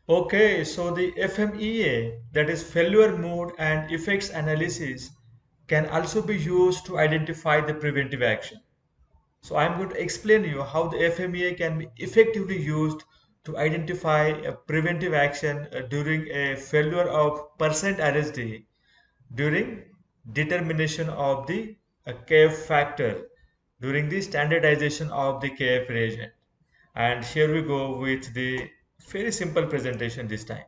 Okay, so the FMEA, that is failure mode and effects analysis, can also be used to identify the preventive action. So I'm going to explain you how the FMEA can be effectively used to identify a preventive action during a failure of percent RSD during determination of the KF factor during the standardization of the KF reagent. And here we go with the very simple presentation this time.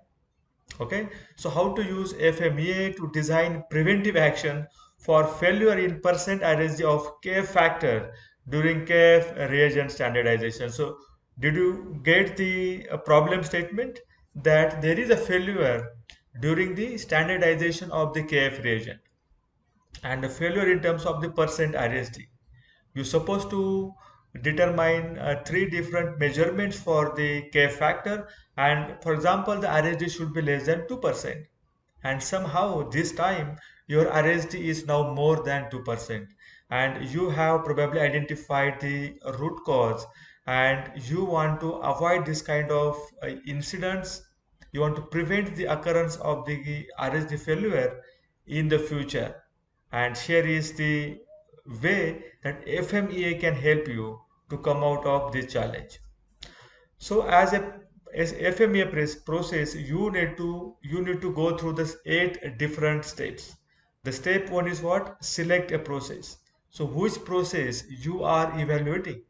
Okay, so how to use FMEA to design preventive action for failure in percent RSD of KF factor during KF reagent standardization. So did you get the problem statement that there is a failure during the standardization of the KF reagent and a failure in terms of the percent RSD? You're supposed to determine three different measurements for the K factor, and for example the RSD should be less than 2%, and somehow this time your RSD is now more than 2%, and you have probably identified the root cause, and you want to avoid this kind of incidents. You want to prevent the occurrence of the RSD failure in the future, and here is the way that FMEA can help you to come out of this challenge. So as FMEA process, you need to go through this 8 different steps. The step one is what? Select a process. So which process you are evaluating?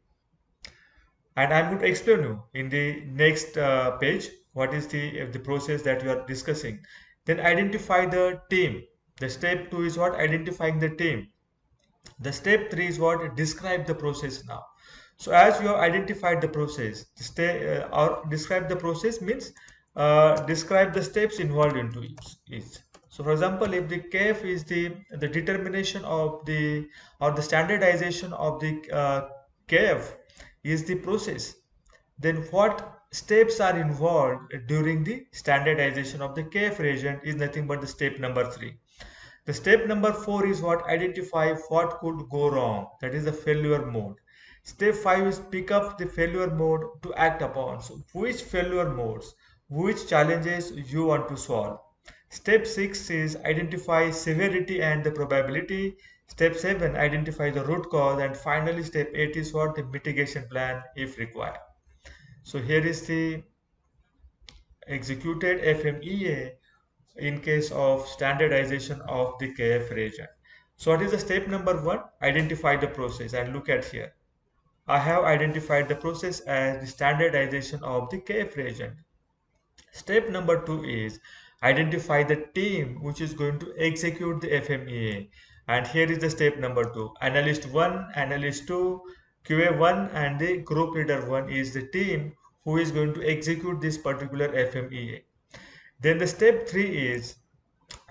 And I'm going to explain you in the next page what is the process that you are discussing. Then identify the team. The step two is what? Identifying the team. The step three is what? Describe the process now. So as you have identified the process, or describe the process means describe the steps involved into each. So for example, if the KF is the determination of the or the standardization of the KF is the process, then what steps are involved during the standardization of the KF reagent is nothing but the step number three. The step number four is what? Identify what could go wrong. That is the failure mode. Step five is pick up the failure mode to act upon. So which failure modes, which challenges you want to solve. Step six is identify severity and the probability. Step seven, identify the root cause. And finally, step eight is what? The mitigation plan if required. So here is the executed FMEA in case of standardization of the KF reagent. So what is the step number one? Identify the process, and look at here. I have identified the process as the standardization of the KF reagent. Step number two is identify the team which is going to execute the FMEA. And here is the step number two. Analyst 1, Analyst 2, QA 1 and the group leader 1 is the team who is going to execute this particular FMEA. Then the step 3 is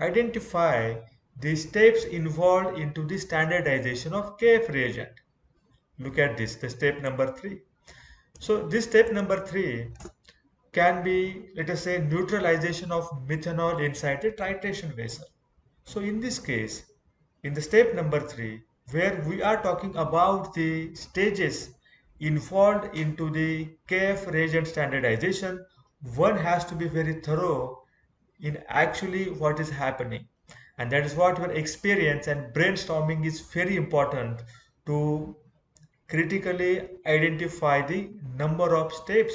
identify the steps involved into the standardization of KF reagent. Look at this, the step number 3. So this step number 3 can be, let us say, neutralization of methanol inside a titration vessel. So in this case, in the step number 3, where we are talking about the stages involved into the KF reagent standardization, one has to be very thorough in actually what is happening. And that is what your experience and brainstorming is very important to critically identify the number of steps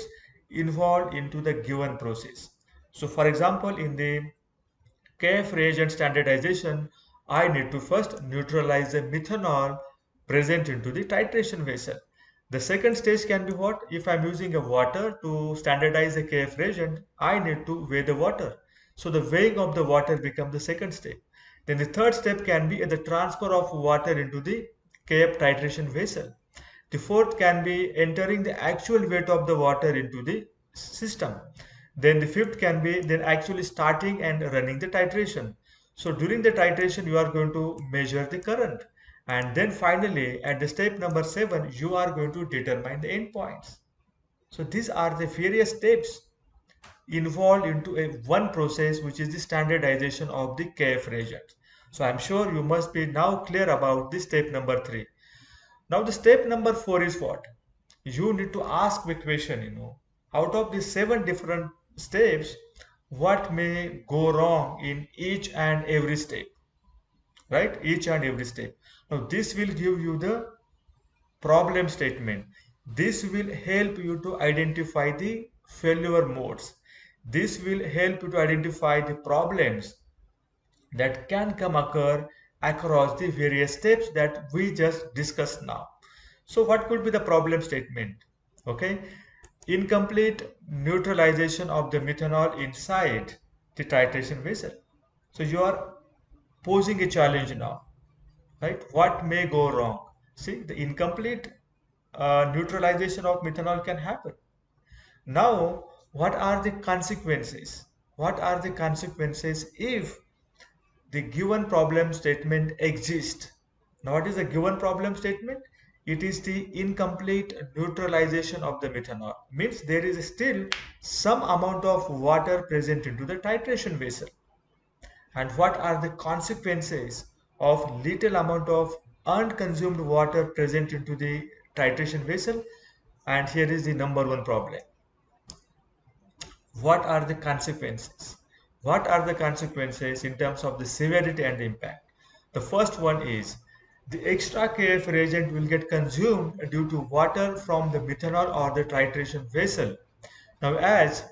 involved into the given process. So for example, in the KF reagent standardization, I need to first neutralize the methanol present into the titration vessel. The second stage can be what? If I'm using a water to standardize the KF reagent, I need to weigh the water. So the weighing of the water becomes the second step. Then the third step can be the transfer of water into the KF titration vessel. The fourth can be entering the actual weight of the water into the system. Then the fifth can be then actually starting and running the titration. So during the titration, you are going to measure the current. And then finally, at the step number 7, you are going to determine the endpoints. So these are the various steps involved into a one process, which is the standardization of the KF reagent. So I'm sure you must be now clear about this step number 3. Now the step number 4 is what? You need to ask the question, out of these 7 different steps, what may go wrong in each and every step, right? Each and every step. Now, this will give you the problem statement. This will help you to identify the failure modes. This will help you to identify the problems that can come occur across the various steps that we just discussed now. So what could be the problem statement? Okay, incomplete neutralization of the methanol inside the titration vessel. So you are posing a challenge now, right? What may go wrong? See, the incomplete neutralization of methanol can happen. Now, what are the consequences? What are the consequences if the given problem statement exists? Now, what is the given problem statement? It is the incomplete neutralization of the methanol. Means there is still some amount of water present into the titration vessel. And what are the consequences of little amount of unconsumed water present into the titration vessel? And here is the number one problem. What are the consequences? What are the consequences in terms of the severity and impact? The first one is the extra KF reagent will get consumed due to water from the methanol or the titration vessel. Now, as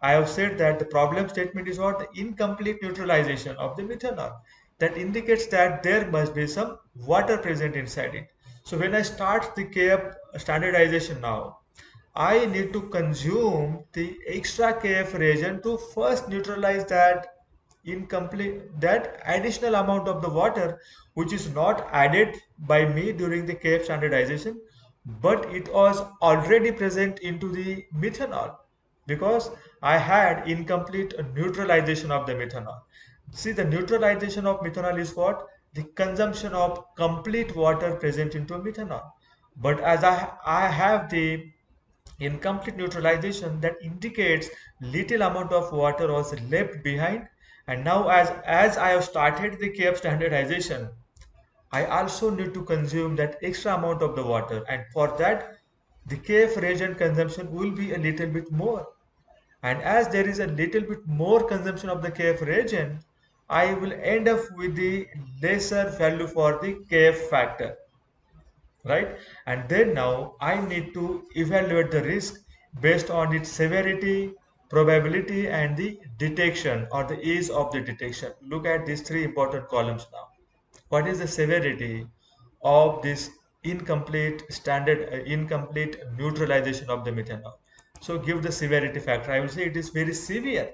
I have said that the problem statement is what? The incomplete neutralization of the methanol. That indicates that there must be some water present inside it. So when I start the KF standardization now, I need to consume the extra KF reagent to first neutralize that additional amount of the water which is not added by me during the KF standardization, but it was already present into the methanol because I had incomplete neutralization of the methanol. See, the neutralization of methanol is what? The consumption of complete water present into methanol. But as I have the incomplete neutralization, that indicates little amount of water was left behind. And now as I have started the KF standardization, I also need to consume that extra amount of the water, and for that the KF reagent consumption will be a little bit more. And as there is a little bit more consumption of the KF reagent, I will end up with the lesser value for the KF factor, right? And then now I need to evaluate the risk based on its severity, probability, and the detection or the ease of the detection. Look at these three important columns now. What is the severity of this incomplete neutralization of the methanol? So give the severity factor. I will say it is very severe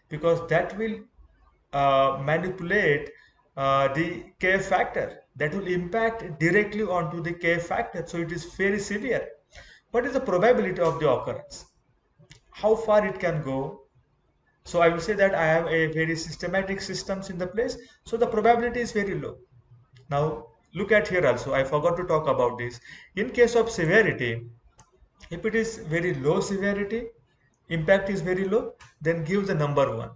because that will manipulate the K factor, that will impact directly onto the K factor. So it is very severe. What is the probability of the occurrence? How far it can go? So I will say that I have a very systematic systems in the place. So the probability is very low. Now look at here also. I forgot to talk about this. In case of severity, if it is very low severity, impact is very low, then give the number 1.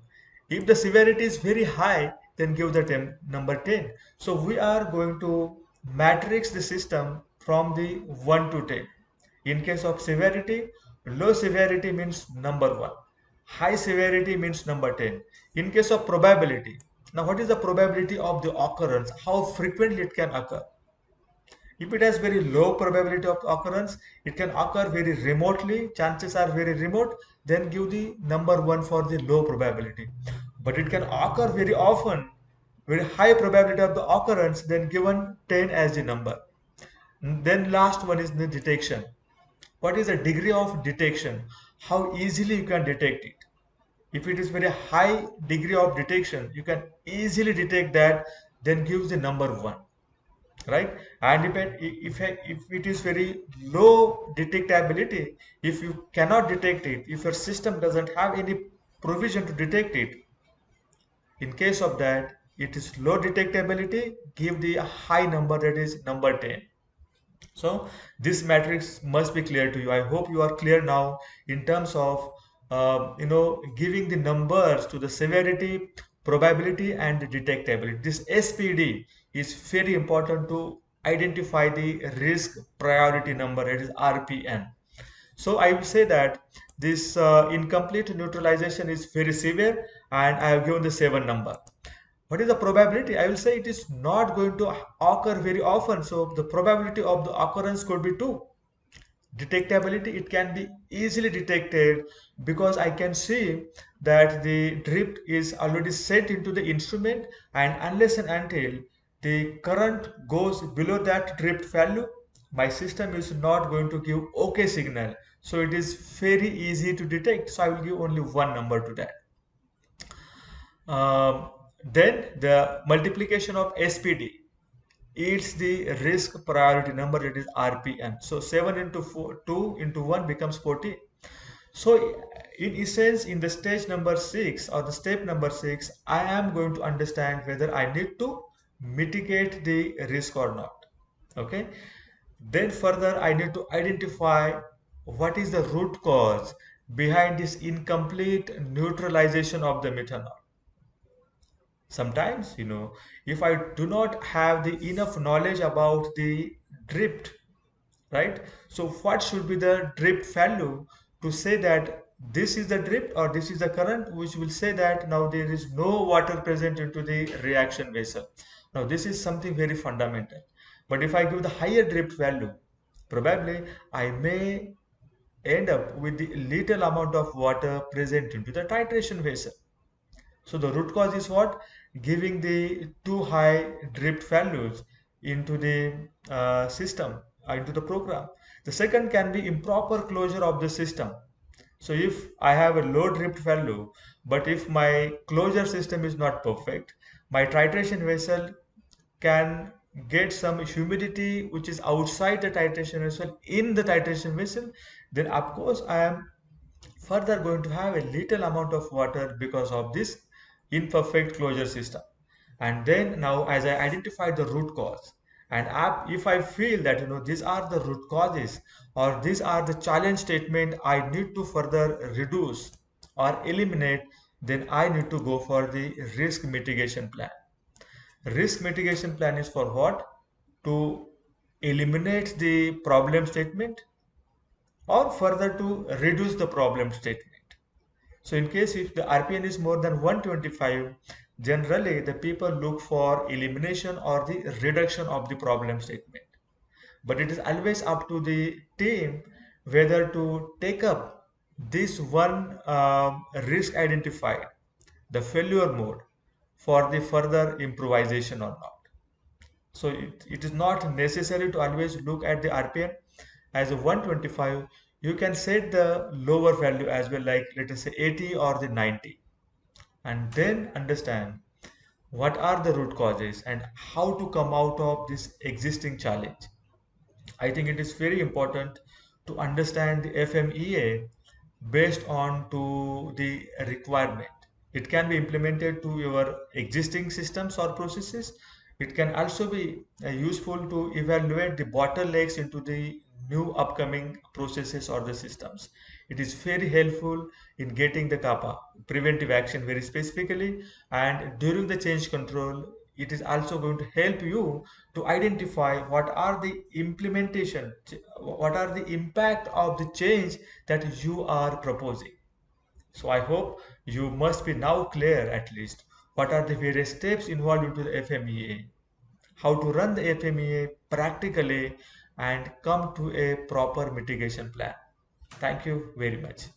If the severity is very high, then give the number 10. So we are going to matrix the system from the 1 to 10. In case of severity, low severity means number 1. High severity means number 10. In case of probability, now what is the probability of the occurrence? How frequently it can occur? If it has very low probability of occurrence, it can occur very remotely, chances are very remote, then give the number 1 for the low probability. But it can occur very often, very high probability of the occurrence, then given 10 as the number. Then last one is the detection. What is the degree of detection? How easily you can detect it? If it is very high degree of detection, you can easily detect that, then gives the number 1, right? And if it is very low detectability, if you cannot detect it, if your system doesn't have any provision to detect it, in case of that it is low detectability, give the high number, that is number 10. So this matrix must be clear to you. I hope you are clear now in terms of giving the numbers to the severity, probability, and the detectability. This SPD is very important to identify the risk priority number. It is RPN. So I will say that this incomplete neutralization is very severe, and I have given the 7 number. What is the probability? I will say it is not going to occur very often. So the probability of the occurrence could be 2. Detectability, it can be easily detected because I can see that the drift is already set into the instrument, and unless and until the current goes below that drift value, my system is not going to give okay signal. So it is very easy to detect. So I will give only one number to that. Um, then the multiplication of SPD, it's the risk priority number, it is RPN. So 7 into 4, 2 into 1 becomes 14. So in essence, in the stage number 6 or the step number 6, I am going to understand whether I need to mitigate the risk or not. Okay. Then further, I need to identify what is the root cause behind this incomplete neutralization of the methanol. Sometimes, if I do not have the enough knowledge about the drift, right? So what should be the drift value to say that this is the drift or this is the current, which will say that now there is no water present into the reaction vessel. Now this is something very fundamental. But if I give the higher drift value, probably I may end up with the little amount of water present into the titration vessel. So the root cause is what? Giving the too high drift values into the system, into the program. The second can be improper closure of the system. So if I have a low drift value, but if my closure system is not perfect, my titration vessel can get some humidity which is outside the titration vessel in the titration vessel, then of course I am further going to have a little amount of water because of this imperfect closure system. And then now as I identify the root cause, and if I feel that these are the root causes or these are the challenge statement I need to further reduce or eliminate, then I need to go for the risk mitigation plan. Risk mitigation plan is for what? To eliminate the problem statement or further to reduce the problem statement. So in case if the RPN is more than 125, generally the people look for elimination or the reduction of the problem statement. But it is always up to the team whether to take up this one risk identified, the failure mode, for the further improvisation or not. So it is not necessary to always look at the RPM as a 125. You can set the lower value as well, like let us say 80 or the 90, and then understand what are the root causes and how to come out of this existing challenge. I think it is very important to understand the FMEA based on to the requirement. It can be implemented to your existing systems or processes. It can also be useful to evaluate the bottlenecks into the new upcoming processes or the systems. It is very helpful in getting the CAPA, preventive action, very specifically, and during the change control, it is also going to help you to identify what are the implementation, what are the impact of the change that you are proposing. So I hope you must be now clear at least what are the various steps involved into the FMEA, how to run the FMEA practically, and come to a proper mitigation plan. Thank you very much.